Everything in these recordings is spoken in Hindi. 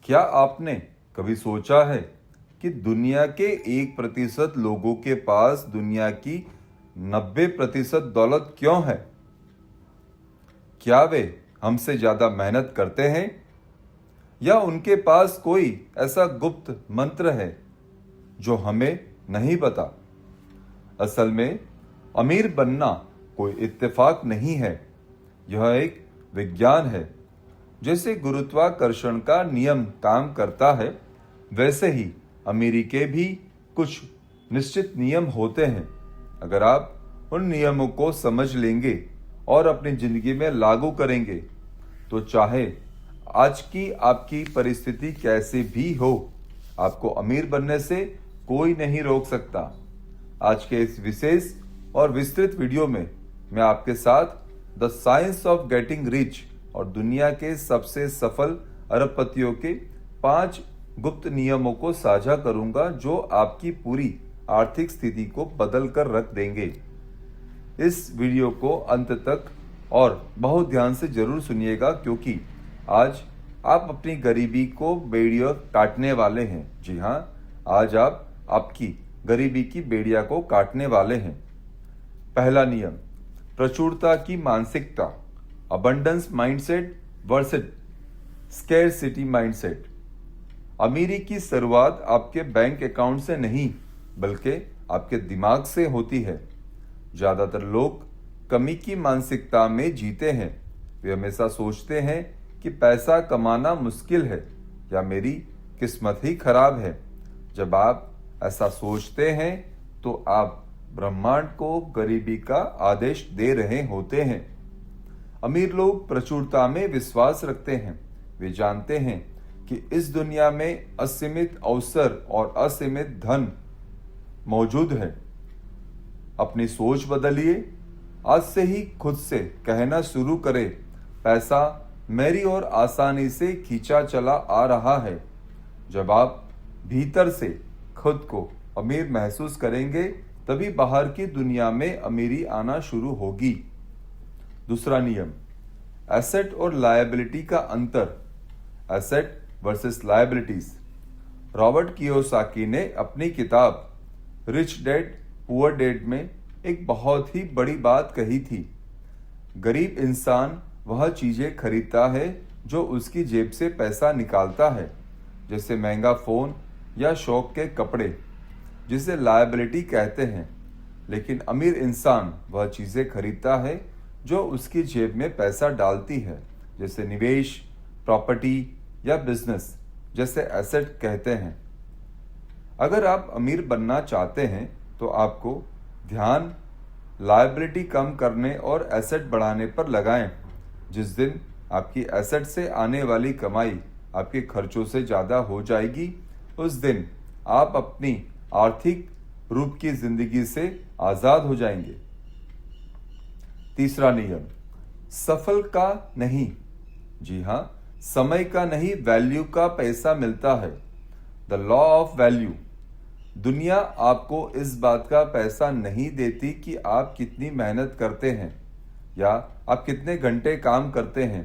क्या आपने कभी सोचा है कि दुनिया के 1% लोगों के पास दुनिया की 90% दौलत क्यों है? क्या वे हमसे ज्यादा मेहनत करते हैं या उनके पास कोई ऐसा गुप्त मंत्र है जो हमें नहीं पता? असल में अमीर बनना कोई इत्तेफाक नहीं है, यह एक विज्ञान है। जैसे गुरुत्वाकर्षण का नियम काम करता है, वैसे ही अमीरी के भी कुछ निश्चित नियम होते हैं। अगर आप उन नियमों को समझ लेंगे और अपनी जिंदगी में लागू करेंगे, तो चाहे आज की आपकी परिस्थिति कैसी भी हो, आपको अमीर बनने से कोई नहीं रोक सकता। आज के इस विशेष और विस्तृत वीडियो में मैं आपके साथ the science of getting rich और दुनिया के सबसे सफल अरबपतियों के 5 गुप्त नियमों को साझा करूंगा, जो आपकी पूरी आर्थिक स्थिति को बदल कर रख देंगे। इस वीडियो को अंत तक और बहुत ध्यान से जरूर सुनिएगा, क्योंकि आज आप अपनी गरीबी को बेड़ियों काटने वाले हैं। जी हाँ, आज आप आपकी गरीबी की बेड़िया को काटने वाले हैं। पहला नियम, प्रचुरता की मानसिकता, abundance mindset versus scarcity mindset. अमीरी की शुरुआत आपके बैंक अकाउंट से नहीं, बल्कि आपके दिमाग से होती है। ज्यादातर लोग कमी की मानसिकता में जीते हैं। वे हमेशा सोचते हैं कि पैसा कमाना मुश्किल है या मेरी किस्मत ही खराब है। जब आप ऐसा सोचते हैं, तो आप ब्रह्मांड को गरीबी का आदेश दे रहे होते हैं। अमीर लोग प्रचुरता में विश्वास रखते हैं। वे जानते हैं कि इस दुनिया में असीमित अवसर और असीमित धन मौजूद है। अपनी सोच बदलिए। आज से ही खुद से कहना शुरू करें, पैसा मेरी ओर आसानी से खींचा चला आ रहा है। जब आप भीतर से खुद को अमीर महसूस करेंगे, तभी बाहर की दुनिया में अमीरी आना शुरू होगी। दूसरा नियम, एसेट और लायबिलिटी का अंतर, asset versus liabilities. Robert Kiyosaki ने अपनी किताब रिच डैड पुअर डैड में एक बहुत ही बड़ी बात कही थी। गरीब इंसान वह चीजें खरीदता है जो उसकी जेब से पैसा निकालता है, जैसे महंगा फोन या शौक के कपड़े, जिसे लायबिलिटी कहते हैं। लेकिन अमीर इंसान वह चीजें खरीदता है जो उसकी जेब में पैसा डालती है, जैसे निवेश, प्रॉपर्टी या बिजनेस, जैसे एसेट कहते हैं। अगर आप अमीर बनना चाहते हैं, तो आपको ध्यान लायबिलिटी कम करने और एसेट बढ़ाने पर लगाएं। जिस दिन आपकी एसेट से आने वाली कमाई आपके खर्चों से ज्यादा हो जाएगी, उस दिन आप अपनी आर्थिक रूप की जिंदगी से आजाद हो जाएंगे। तीसरा नियम, सफल का नहीं, जी हाँ, समय का नहीं, वैल्यू का पैसा मिलता है। The law of value. दुनिया आपको इस बात का पैसा नहीं देती कि आप कितनी मेहनत करते हैं या आप कितने घंटे काम करते हैं।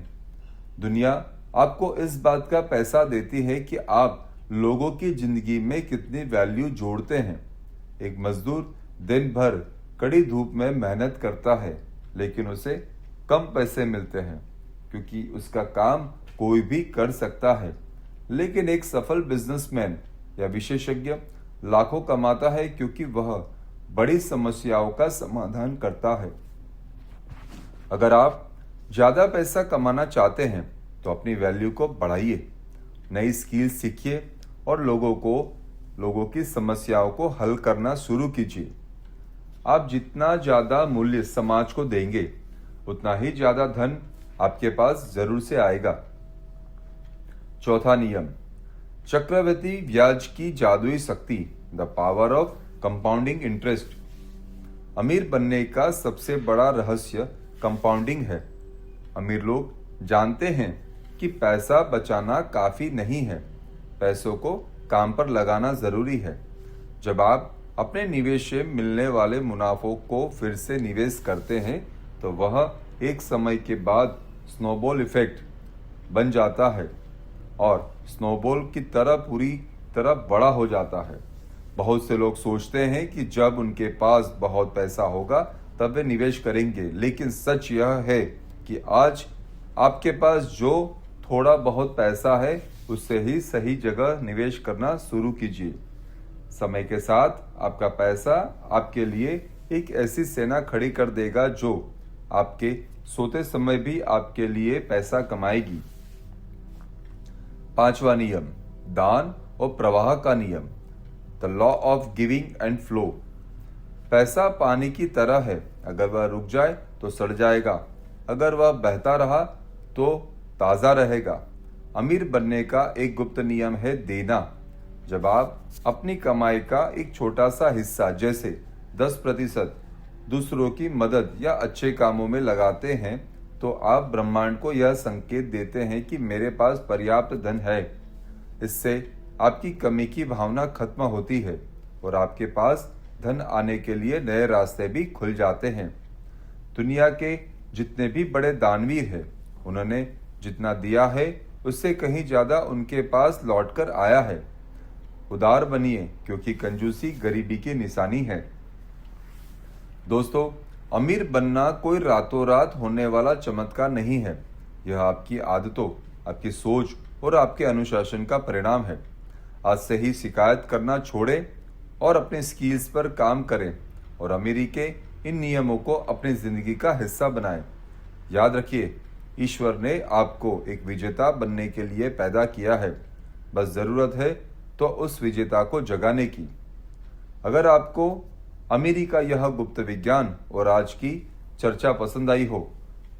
दुनिया आपको इस बात का पैसा देती है कि आप लोगों की जिंदगी में कितनी वैल्यू जोड़ते हैं। एक मजदूर दिन भर कड़ी धूप में मेहनत करता है, लेकिन उसे कम पैसे मिलते हैं, क्योंकि उसका काम कोई भी कर सकता है। लेकिन एक सफल बिजनेसमैन या विशेषज्ञ लाखों कमाता है, क्योंकि वह बड़ी समस्याओं का समाधान करता है। अगर आप ज्यादा पैसा कमाना चाहते हैं, तो अपनी वैल्यू को बढ़ाइए, नई स्किल सीखिए और लोगों की समस्याओं को हल करना शुरू कीजिए। आप जितना ज्यादा मूल्य समाज को देंगे, उतना ही ज्यादा धन आपके पास जरूर से आएगा। चौथा नियम, चक्रवृद्धि ब्याज की जादुई शक्ति, the power of compounding interest. अमीर बनने का सबसे बड़ा रहस्य कंपाउंडिंग है। अमीर लोग जानते हैं कि पैसा बचाना काफी नहीं है, पैसों को काम पर लगाना जरूरी है। जब आप अपने निवेश से मिलने वाले मुनाफों को फिर से निवेश करते हैं, तो वह एक समय के बाद स्नोबॉल इफेक्ट बन जाता है। और स्नोबॉल की तरह पूरी तरह बड़ा हो जाता है। बहुत से लोग सोचते हैं कि जब उनके पास बहुत पैसा होगा तब वे निवेश करेंगे, लेकिन सच यह है कि आज आपके पास जो थोड़ा बहुत पैसा है उससे ही सही जगह निवेश करना शुरू कीजिए। समय के साथ आपका पैसा आपके लिए एक ऐसी सेना खड़ी कर देगा जो आपके सोते समय भी आपके लिए पैसा कमाएगी। 5वां नियम, दान और प्रवाह का नियम, the law of giving and flow. पैसा पानी की तरह है, अगर वह रुक जाए तो सड़ जाएगा, अगर वह बहता रहा तो ताज़ा रहेगा। अमीर बनने का एक गुप्त नियम है देना। जब आप अपनी कमाई का एक छोटा सा हिस्सा जैसे 10% दूसरों की मदद या अच्छे कामों में लगाते हैं तो आप ब्रह्मांड को यह संकेत देते हैं कि मेरे पास पर्याप्त धन है। इससे आपकी कमी की भावना खत्म होती है और आपके पास धन आने के लिए नए रास्ते भी खुल जाते हैं। दुनिया के जितने भी बड़े दानवीर हैं, उन्होंने जितना दिया है उससे कहीं ज़्यादा उनके पास लौटकर आया है। उदार बनिए, क्योंकि कंजूसी गरीबी की निशानी है। दोस्तों, अमीर बनना कोई रातों रात होने वाला चमत्कार नहीं है। यह आपकी आदतों, आपकी सोच और आपके अनुशासन का परिणाम है। आज से ही शिकायत करना छोड़ें और अपने स्किल्स पर काम करें और अमीरी के इन नियमों को अपनी जिंदगी का हिस्सा बनाएं। याद रखिए, ईश्वर ने आपको एक विजेता बनने के लिए पैदा किया है। बस जरूरत है तो उस विजेता को जगाने की। अगर आपको अमीरी का यह गुप्त विज्ञान और आज की चर्चा पसंद आई हो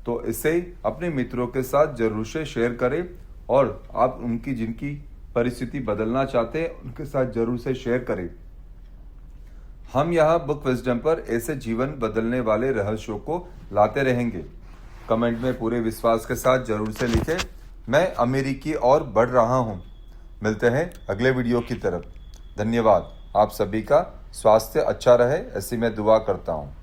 तो इसे अपने मित्रों के साथ जरूर से शेयर करें और आप उनकी जिनकी परिस्थिति बदलना चाहते हैं उनके साथ जरूर से शेयर करें। हम यहाँ बुक विजडम पर ऐसे जीवन बदलने वाले रहस्यों को लाते रहेंगे। कमेंट में पूरे विश्वास के साथ जरूर से लिखें, मैं अमीरी की ओर बढ़ रहा हूँ। मिलते हैं अगले वीडियो की तरफ। धन्यवाद। आप सभी का स्वास्थ्य अच्छा रहे, ऐसी मैं दुआ करता हूँ।